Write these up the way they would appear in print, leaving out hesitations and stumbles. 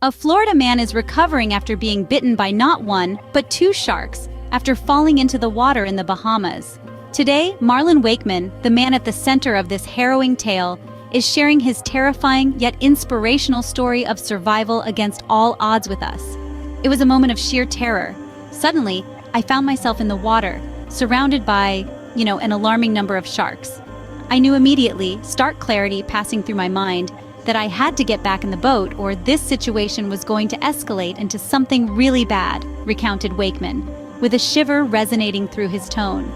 A Florida man is recovering after being bitten by not one, but two sharks after falling into the water in the Bahamas. Today, Marlon Wakeman, the man at the center of this harrowing tale, is sharing his terrifying yet inspirational story of survival against all odds with us. It was a moment of sheer terror. Suddenly, I found myself in the water, surrounded by, an alarming number of sharks. I knew immediately, stark clarity passing through my mind, that I had to get back in the boat or this situation was going to escalate into something really bad, recounted Wakeman, with a shiver resonating through his tone.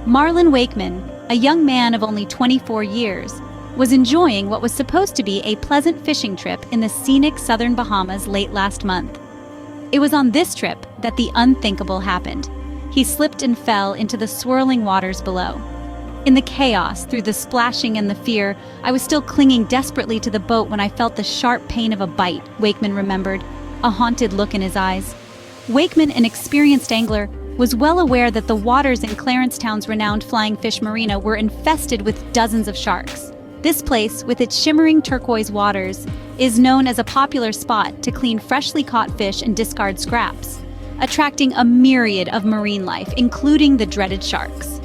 Marlon Wakeman, a young man of only 24 years, was enjoying what was supposed to be a pleasant fishing trip in the scenic southern Bahamas late last month. It was on this trip that the unthinkable happened. He slipped and fell into the swirling waters below. In the chaos, through the splashing and the fear, I was still clinging desperately to the boat when I felt the sharp pain of a bite, Wakeman remembered, a haunted look in his eyes. Wakeman, an experienced angler, was well aware that the waters in Clarencetown's renowned flying fish marina were infested with dozens of sharks. This place, with its shimmering turquoise waters, is known as a popular spot to clean freshly caught fish and discard scraps, attracting a myriad of marine life, including the dreaded sharks.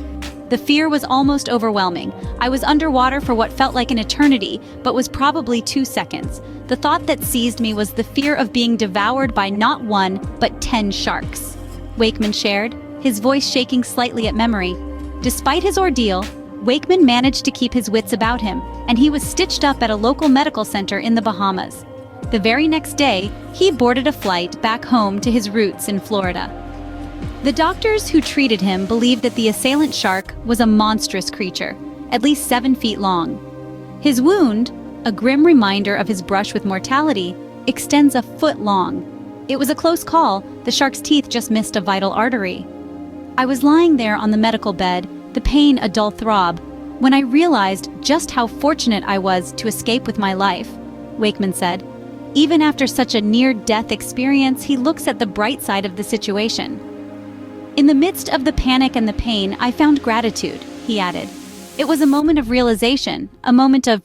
The fear was almost overwhelming. I was underwater for what felt like an eternity, but was probably 2 seconds. The thought that seized me was the fear of being devoured by not one, but 10 sharks. Wakeman shared, his voice shaking slightly at memory. Despite his ordeal, Wakeman managed to keep his wits about him, and he was stitched up at a local medical center in the Bahamas. The very next day, he boarded a flight back home to his roots in Florida. The doctors who treated him believed that the assailant shark was a monstrous creature, at least 7 feet long. His wound, a grim reminder of his brush with mortality, extends a foot long. It was a close call. The shark's teeth just missed a vital artery. I was lying there on the medical bed, the pain a dull throb, when I realized just how fortunate I was to escape with my life, Wakeman said. Even after such a near-death experience, he looks at the bright side of the situation. In the midst of the panic and the pain, I found gratitude, he added. It was a moment of realization, a moment of,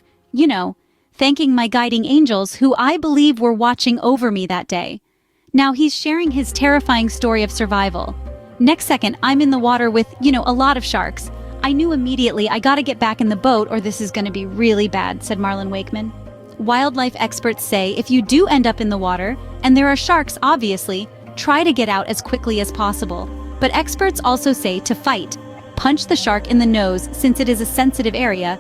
thanking my guiding angels who I believe were watching over me that day. Now he's sharing his terrifying story of survival. Next second, I'm in the water with, a lot of sharks. I knew immediately I gotta get back in the boat or this is gonna be really bad, said Marlon Wakeman. Wildlife experts say if you do end up in the water, and there are sharks obviously, try to get out as quickly as possible. But experts also say to fight. Punch the shark in the nose since it is a sensitive area,